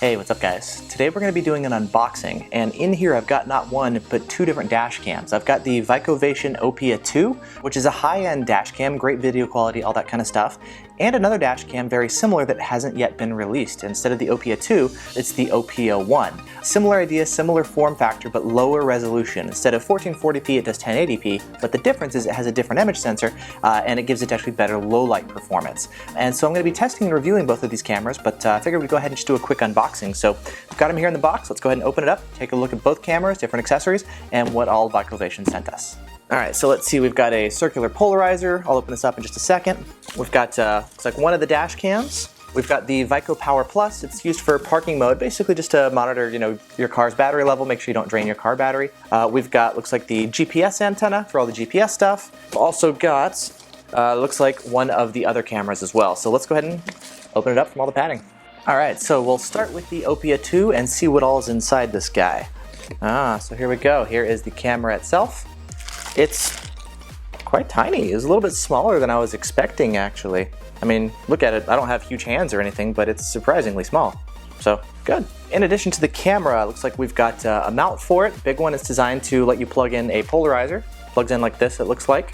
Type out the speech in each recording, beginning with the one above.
Hey, what's up guys? Today we're going to be doing an unboxing, and in here I've got not one, but two different dash cams. I've got the VicoVation Opia2, which is a high-end dash cam, great video quality, all that kind of stuff, and another dash cam very similar that hasn't yet been released. Instead of the Opia2, it's the Opia1. Similar idea, similar form factor, but lower resolution. Instead of 1440p, it does 1080p, but the difference is it has a different image sensor, and it gives it actually better low-light performance. And so I'm going to be testing and reviewing both of these cameras, but I figured we'd go ahead and just do a quick unboxing. So we've got them here in the box. Let's go ahead and open it up, take a look at both cameras, different accessories, and what all VicoVation sent us. All right, so let's see, we've got a circular polarizer. I'll open this up in just a second. We've got, looks like one of the dash cams. We've got the Vico Power Plus. It's used for parking mode, basically just to monitor, your car's battery level, make sure you don't drain your car battery. We've got, looks like the GPS antenna for all the GPS stuff. We've also got, looks like one of the other cameras as well. So let's go ahead and open it up from all the padding. All right, so we'll start with the Opia2 and see what all is inside this guy. So here we go. Here is the camera itself. It's quite tiny. It's a little bit smaller than I was expecting, actually. I mean, look at it. I don't have huge hands or anything, but it's surprisingly small. So, good. In addition to the camera, it looks like we've got a mount for it. Big one is designed to let you plug in a polarizer. Plugs in like this, it looks like.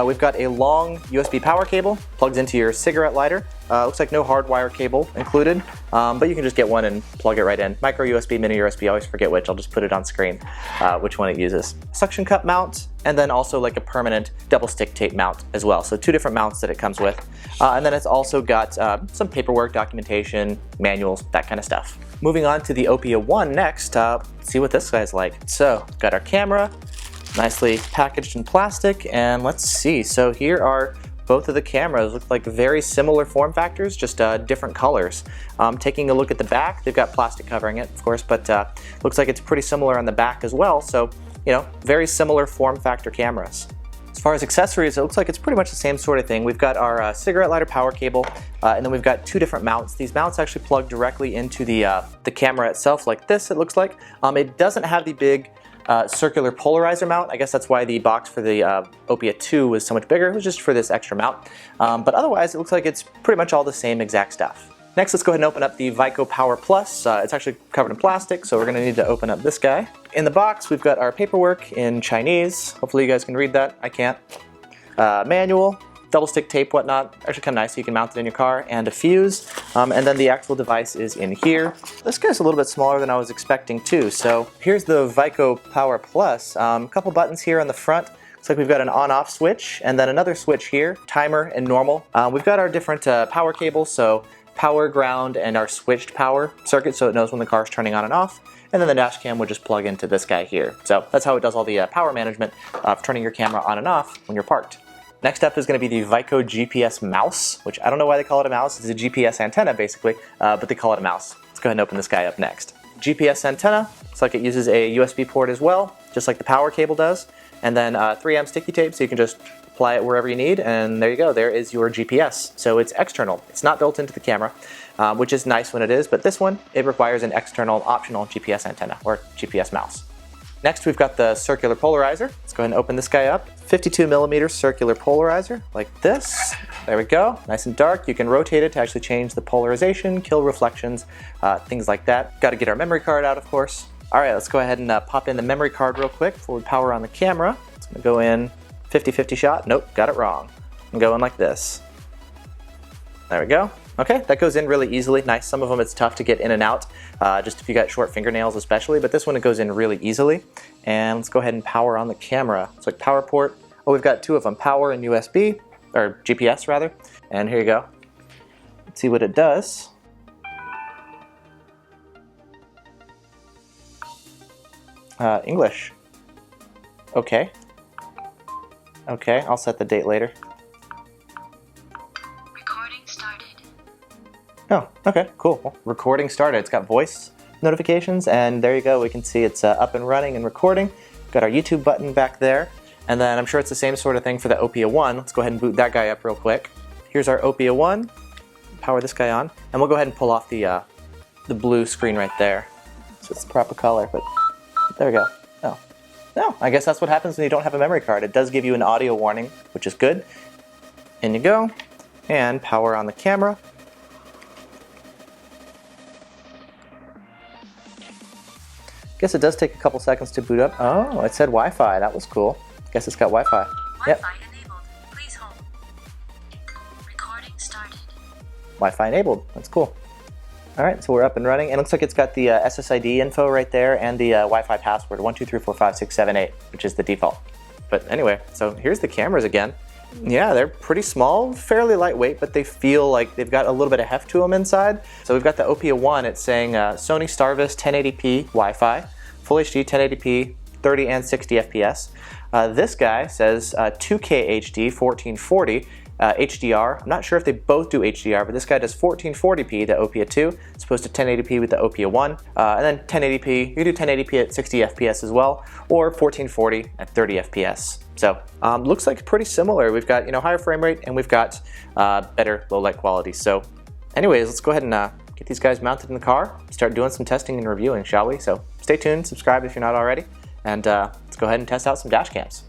We've got a long USB power cable, plugs into your cigarette lighter. Looks like no hardwire cable included, but you can just get one and plug it right in. Micro USB, mini USB, I always forget which. I'll just put it on screen, which one it uses. Suction cup mount, and then also like a permanent double stick tape mount as well. So two different mounts that it comes with. And then it's also got some paperwork, documentation, manuals, that kind of stuff. Moving on to the Opia1 next, see what this guy's like. So, got our camera, nicely packaged in plastic, and let's see. So here are both of the cameras. Look like very similar form factors, just different colors. Taking a look at the back, they've got plastic covering it, of course, but looks like it's pretty similar on the back as well. So, very similar form factor cameras. As far as accessories, it looks like it's pretty much the same sort of thing. We've got our cigarette lighter power cable, and then we've got two different mounts. These mounts actually plug directly into the camera itself like this, it looks like. It doesn't have the big circular polarizer mount. I guess that's why the box for the Opia2 was so much bigger. It was just for this extra mount. But otherwise, it looks like it's pretty much all the same exact stuff. Next, let's go ahead and open up the Vico Power Plus. It's actually covered in plastic, so we're going to need to open up this guy. In the box, we've got our paperwork in Chinese. Hopefully you guys can read that. I can't. Manual, double stick tape, whatnot. Actually kind of nice, so you can mount it in your car, and a fuse. And then the actual device is in here. This guy's a little bit smaller than I was expecting too. So here's the Vico Power Plus. A couple buttons here on the front. Looks like we've got an on-off switch, and then another switch here, timer and normal. We've got our different power cables, so power, ground, and our switched power circuit, so it knows when the car's turning on and off. And then the dash cam would just plug into this guy here. So that's how it does all the power management of turning your camera on and off when you're parked. Next up is going to be the Vico GPS mouse, which I don't know why they call it a mouse. It's a GPS antenna basically, but they call it a mouse. Let's go ahead and open this guy up next. GPS antenna, looks like it uses a USB port as well, just like the power cable does. And then 3M sticky tape, so you can just apply it wherever you need, and there you go, there is your GPS. So it's external, it's not built into the camera, which is nice when it is, but this one, it requires an external optional GPS antenna, or GPS mouse. Next, we've got the circular polarizer. Let's go ahead and open this guy up. 52mm circular polarizer, like this. There we go, nice and dark. You can rotate it to actually change the polarization, kill reflections, things like that. Got to get our memory card out, of course. All right, let's go ahead and pop in the memory card real quick before we power on the camera. It's gonna go in 50-50 shot. Nope, got it wrong. I'm going like this. There we go. Okay, that goes in really easily. Nice. Some of them it's tough to get in and out, just if you got short fingernails especially, but this one it goes in really easily. And let's go ahead and power on the camera. It's like power port. Oh, we've got two of them, power and USB, or GPS rather. And here you go. Let's see what it does. English. Okay. Okay, I'll set the date later. Recording started. Oh, okay, cool. Well, recording started. It's got voice notifications, and there you go. We can see it's up and running and recording. Got our YouTube button back there, and then I'm sure it's the same sort of thing for the Opia1. Let's go ahead and boot that guy up real quick. Here's our Opia1. Power this guy on, and we'll go ahead and pull off the blue screen right there. So it's the proper color, but there we go. Oh. No, I guess that's what happens when you don't have a memory card. It does give you an audio warning, which is good. In you go, and power on the camera. Guess it does take a couple seconds to boot up. Oh, it said Wi-Fi. That was cool. Guess it's got Wi-Fi. Yep. Wi-Fi enabled. Please hold. Recording started. Wi-Fi enabled. That's cool. All right, so we're up and running. And it looks like it's got the SSID info right there and the Wi-Fi password 123456778, which is the default. But anyway, so here's the cameras again. Yeah, they're pretty small, fairly lightweight, but they feel like they've got a little bit of heft to them inside. So we've got the Opia1. It's saying Sony Starvis 1080p Wi-Fi, Full HD 1080p, 30 and 60 FPS. This guy says 2K HD 1440 HDR. I'm not sure if they both do HDR, but this guy does 1440p, the Opia2, as opposed to 1080p with the Opia1. And then 1080p, you can do 1080p at 60 FPS as well, or 1440 at 30 FPS. So looks like pretty similar. We've got higher frame rate and we've got better low light quality. So anyways, let's go ahead and get these guys mounted in the car, start doing some testing and reviewing, shall we? So stay tuned, subscribe if you're not already, and let's go ahead and test out some dash cams.